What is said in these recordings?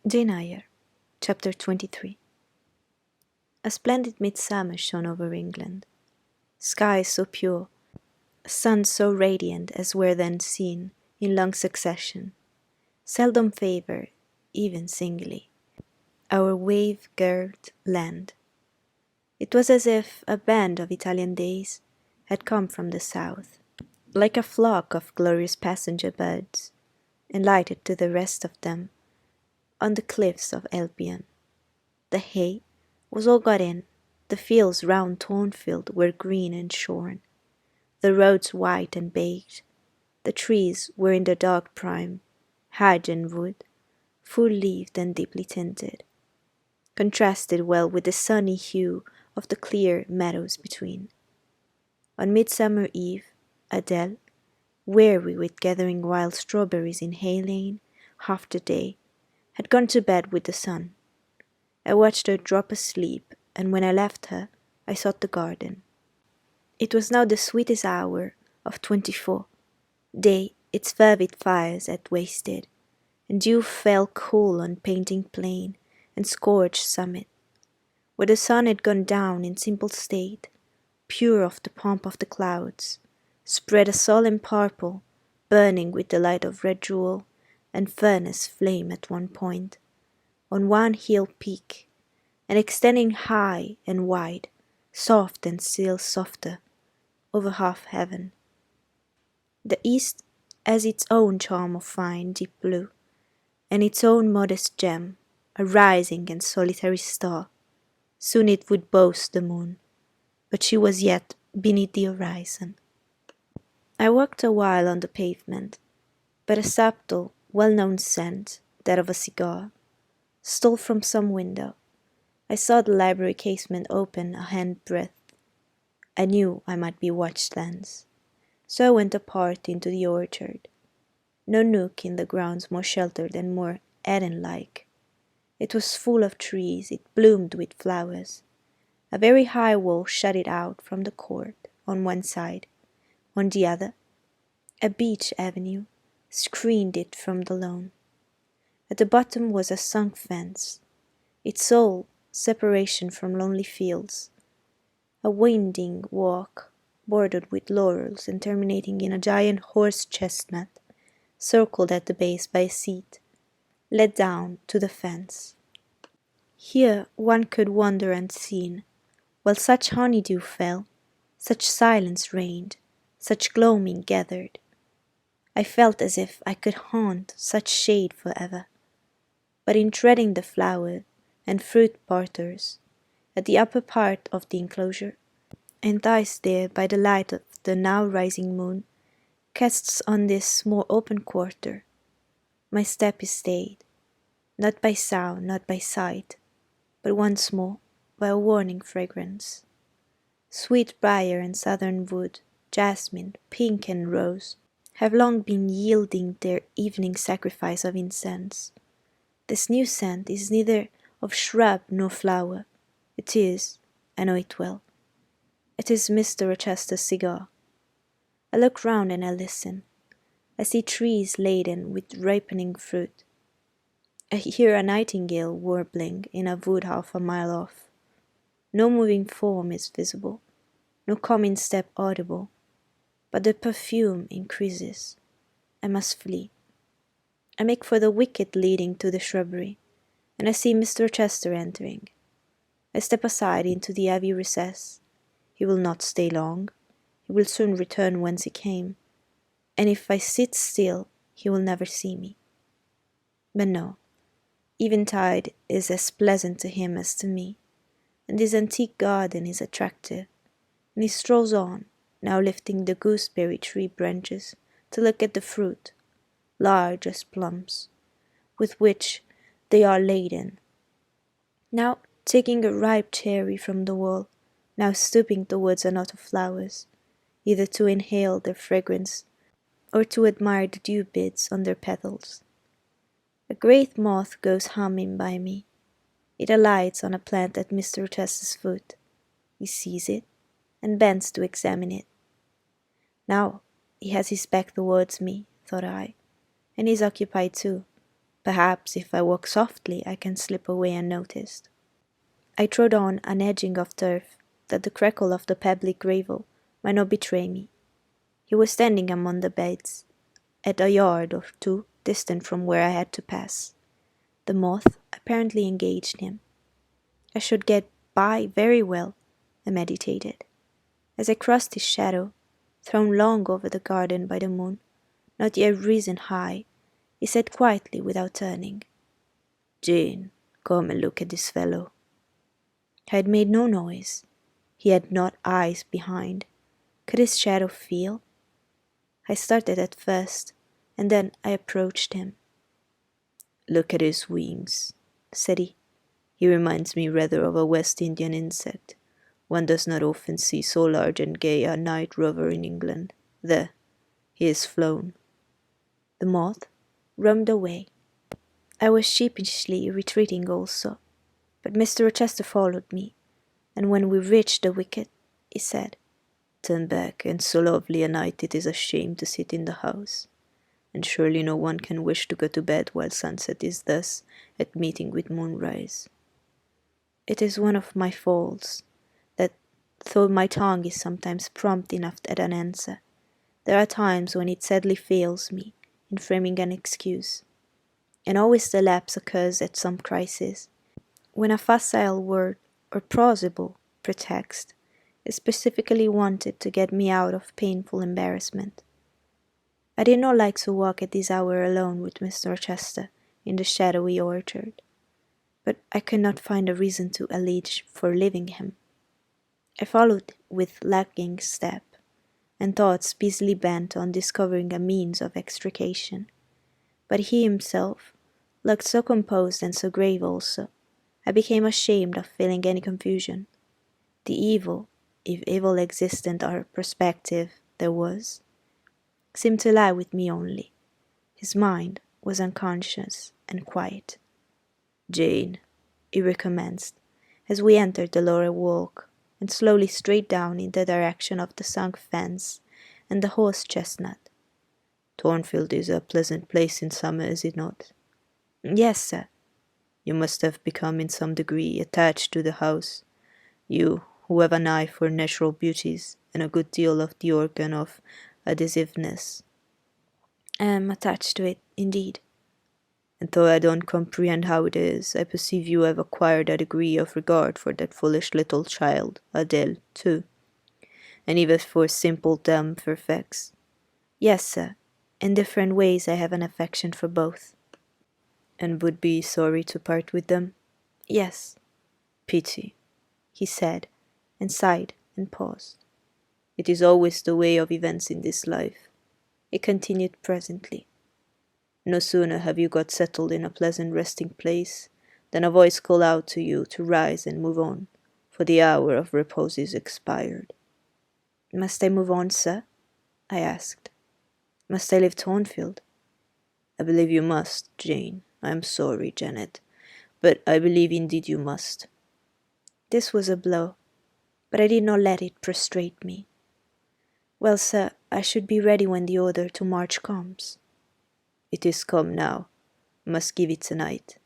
Eyre, Chapter 23. A splendid midsummer shone over England. Skies so pure, sun so radiant as were then seen in long succession, seldom favour, even singly, our wave-girt land. It was as if a band of Italian days had come from the south, like a flock of glorious passenger birds, and lighted to the rest of them on the cliffs of Albion. The hay was all got in, the fields round Thornfield were green and shorn, the roads white and baked, the trees were in their dark prime, hedge and wood, full-leaved and deeply tinted, contrasted well with the sunny hue of the clear meadows between. On Midsummer Eve, Adele, weary with gathering wild strawberries in Hay Lane half the day, had gone to bed with the sun. I watched her drop asleep, and when I left her, I sought the garden. It was now the sweetest hour of 24. Day its fervid fires had wasted, and dew fell cool on painting plain and scorched summit, where the sun had gone down in simple state, pure of the pomp of the clouds, spread a solemn purple, burning with the light of red jewel and furnace flame at one point, on one hill peak, and extending high and wide, soft and still softer, over half heaven. The east has its own charm of fine deep blue, and its own modest gem, a rising and solitary star. Soon it would boast the moon, but she was yet beneath the horizon. I walked a while on the pavement, but a subtle, well-known scent, that of a cigar, stole from some window. I saw the library casement open a hand-breadth. I knew I might be watched thence, so I went apart into the orchard. No nook in the grounds more sheltered and more Eden-like. It was full of trees, it bloomed with flowers. A very high wall shut it out from the court on one side. On the other, a beech avenue screened it from the lawn. At the bottom was a sunk fence, its sole separation from lonely fields, a winding walk bordered with laurels and terminating in a giant horse-chestnut, circled at the base by a seat, led down to the fence. Here one could wander unseen, while such honeydew fell, such silence reigned, such gloaming gathered. I felt as if I could haunt such shade for ever. But in treading the flower and fruit borders, at the upper part of the enclosure, enticed there by the light of the now rising moon, casts on this more open quarter, my step is stayed, not by sound, not by sight, but once more by a warning fragrance. Sweet briar and southern wood, jasmine, pink and rose, have long been yielding their evening sacrifice of incense. This new scent is neither of shrub nor flower. It is, I know it well, it is Mr. Rochester's cigar. I look round and I listen. I see trees laden with ripening fruit. I hear a nightingale warbling in a wood half a mile off. No moving form is visible, no coming step audible, but the perfume increases. I must flee. I make for the wicket leading to the shrubbery, and I see Mr. Rochester entering. I step aside into the heavy recess. He will not stay long. He will soon return whence he came, and if I sit still, he will never see me. But no, eventide is as pleasant to him as to me, and this antique garden is attractive, and he strolls on, now lifting the gooseberry tree branches to look at the fruit, large as plums, with which they are laden, now taking a ripe cherry from the wall, now stooping towards a knot of flowers, either to inhale their fragrance or to admire the dew beads on their petals. A great moth goes humming by me. It alights on a plant at Mr. Rochester's foot. He sees it, and bends to examine it. Now he has his back towards me, thought I, and is occupied too, Perhaps if I walk softly I can slip away unnoticed. I trod on an edging of turf, that the crackle of the pebbly gravel might not betray me. He was standing among the beds, at a yard or two distant from where I had to pass. The moth apparently engaged him. I should get by very well, I meditated. As I crossed his shadow, thrown long over the garden by the moon, not yet risen high, he said quietly without turning, "Jane, come and look at this fellow." I had made no noise. He had not eyes behind. Could his shadow feel? I started at first, and then I approached him. "Look at his wings," said he. "He reminds me rather of a West Indian insect. One does not often see so large and gay a Night Rover in England. There, he is flown." The moth roamed away. I was sheepishly retreating also, but Mr. Rochester followed me, and when we reached the wicket, he said, "Turn back, and so lovely a night it is a shame to sit in the house. And surely no one can wish to go to bed while sunset is thus at meeting with moonrise." It is one of my faults, that though my tongue is sometimes prompt enough at an answer, there are times when it sadly fails me in framing an excuse, and always the lapse occurs at some crisis, when a facile word or plausible pretext is specifically wanted to get me out of painful embarrassment. I did not like to walk at this hour alone with Mr. Rochester in the shadowy orchard, but I could not find a reason to allege for leaving him. I followed with lagging step, and thoughts busily bent on discovering a means of extrication. But he himself looked so composed and so grave also, I became ashamed of feeling any confusion. The evil, if evil existent or prospective there was, seemed to lie with me only. His mind was unconscious and quiet. "Jane," he recommenced, as we entered the lower walk, and slowly straight down in the direction of the sunk fence and the horse-chestnut. "Thornfield is a pleasant place in summer, is it not?" "Yes, sir." "You must have become in some degree attached to the house, you who have an eye for natural beauties and a good deal of the organ of adhesiveness." "I am attached to it, indeed." "And though I don't comprehend how it is, I perceive you have acquired a degree of regard for that foolish little child, Adele, too, and even for simple dumb Fairfax." "Yes, sir. In different ways I have an affection for both." "And would be sorry to part with them?" "Yes." "Pity," he said, and sighed and paused. "It is always the way of events in this life," he continued presently. "No sooner have you got settled in a pleasant resting place than a voice calls out to you to rise and move on, for the hour of repose is expired." "Must I move on, sir?" I asked. "Must I leave Thornfield?" "I believe you must, Jane. I am sorry, Janet, but I believe indeed you must." This was a blow, but I did not let it prostrate me. "Well, sir, I should be ready when the order to march comes." "It is come now. I must give it tonight."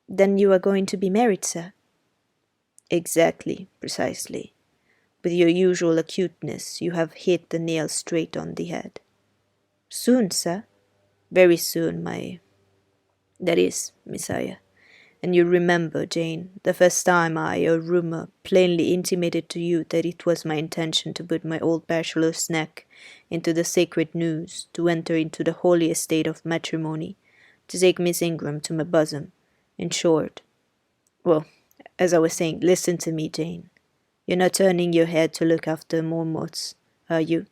"Then you are going to be married, sir?" "Exactly, precisely. With your usual acuteness, you have hit the nail straight on the head." "Soon, sir?" "Very soon, that is, Messiah. And you remember, Jane, the first time a rumour plainly intimated to you that it was my intention to put my old bachelor's neck into the sacred noose, to enter into the holy estate of matrimony, to take Miss Ingram to my bosom, in short. Well, as I was saying, listen to me, Jane. You're not turning your head to look after marmots, are you?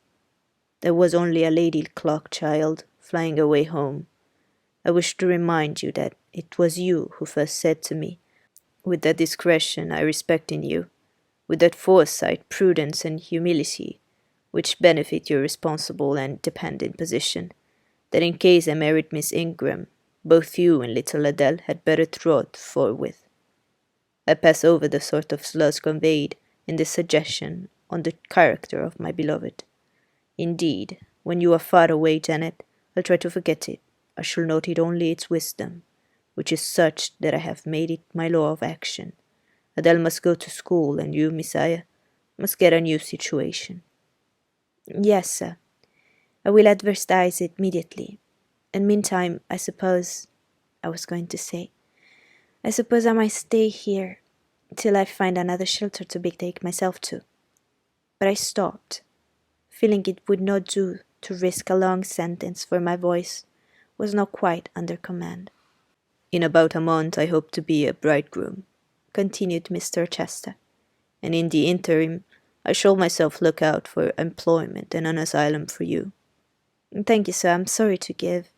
There was only a lady clock, child, flying away home. I wish to remind you that it was you who first said to me, with that discretion I respect in you, with that foresight, prudence, and humility, which benefit your responsible and dependent position, that in case I married Miss Ingram, both you and little Adele had better trot forthwith. I pass over the sort of slurs conveyed in this suggestion on the character of my beloved. Indeed, when you are far away, Janet, I'll try to forget it, I shall note it only its wisdom, which is such that I have made it my law of action. Adele must go to school, and you, Miss Eyre, must get a new situation. Yes, sir. I will advertise it immediately. And meantime, I suppose I might stay here till I find another shelter to betake myself to. But I stopped, feeling it would not do to risk a long sentence, for my voice was not quite under command. In about a month I hope to be a bridegroom, continued Mr. Rochester, and in the interim I shall myself look out for employment and an asylum for you. Thank you, sir. I'm sorry to give.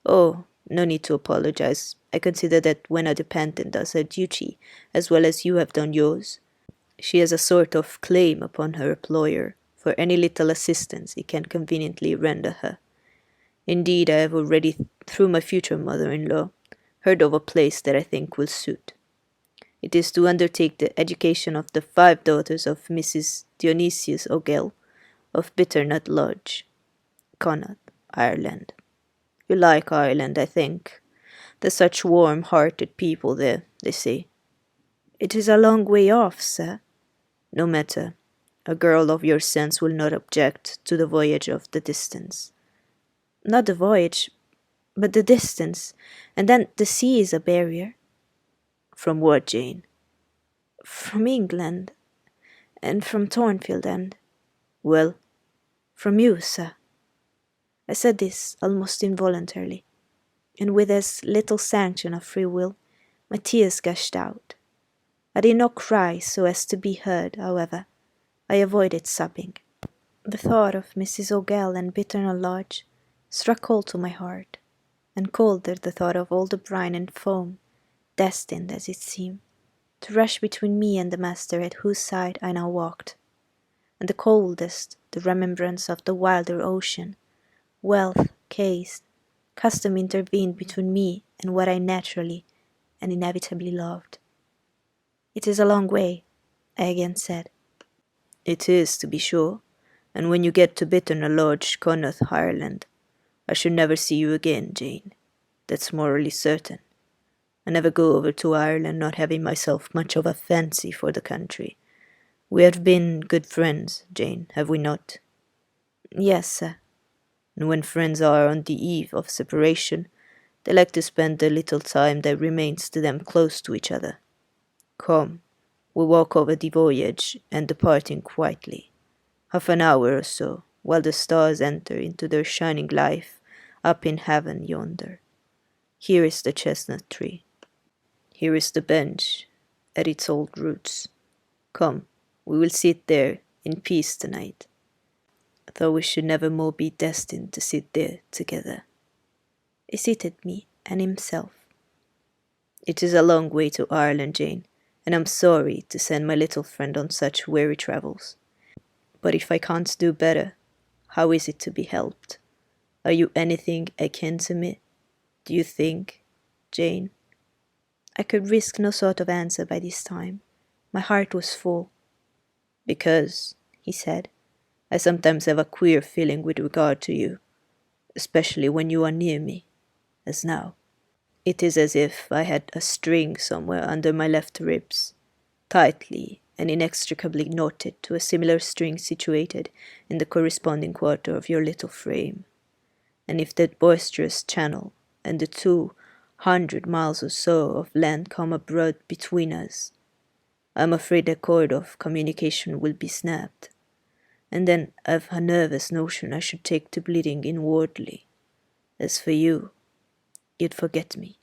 Oh, no need to apologize. I consider that when a dependent does her duty as well as you have done yours, she has a sort of claim upon her employer for any little assistance he can conveniently render her. Indeed, I have already, through my future mother-in-law, heard of a place that I think will suit. It is to undertake the education of the 5 daughters of Mrs. Dionysius O'Gell of Bitternut Lodge, Connaught, Ireland. You like Ireland, I think. There's such warm-hearted people there, they say. It is a long way off, sir. No matter. A girl of your sense will not object to the voyage of the distance. Not the voyage, but the distance, and then the sea is a barrier. From what, Jane? From England, and from Thornfield, and, well, from you, sir. I said this almost involuntarily, and with as little sanction of free will, my tears gushed out. I did not cry so as to be heard, however. I avoided sobbing. The thought of Mrs. O'Gell and Bitternut Lodge struck cold to my heart, and colder the thought of all the brine and foam, destined, as it seemed, to rush between me and the master at whose side I now walked, and the coldest the remembrance of the wilder ocean. Wealth, caste, custom intervened between me and what I naturally and inevitably loved. It is a long way, I again said. It is, to be sure, and when you get to Bitternut Lodge, Connaught, Ireland, I shall never see you again, Jane. That's morally certain. I never go over to Ireland, not having myself much of a fancy for the country. We have been good friends, Jane, have we not? Yes, sir. And when friends are on the eve of separation, they like to spend the little time that remains to them close to each other. Come, we'll walk over the voyage and departing quietly. Half an hour or so, while the stars enter into their shining life up in heaven yonder. Here is the chestnut tree. Here is the bench at its old roots. Come, we will sit there in peace tonight, though we should never more be destined to sit there together. He seated me and himself. It is a long way to Ireland, Jane, and I'm sorry to send my little friend on such weary travels. But if I can't do better, how is it to be helped? Are you anything akin to me, do you think, Jane? I could risk no sort of answer by this time. My heart was full. Because, he said, I sometimes have a queer feeling with regard to you, especially when you are near me, as now. It is as if I had a string somewhere under my left ribs, tightly and inextricably knotted to a similar string situated in the corresponding quarter of your little frame. And if that boisterous channel and the 200 miles or so of land come abroad between us, I am afraid the cord of communication will be snapped, and then I've a nervous notion I should take to bleeding inwardly. As for you, you'd forget me.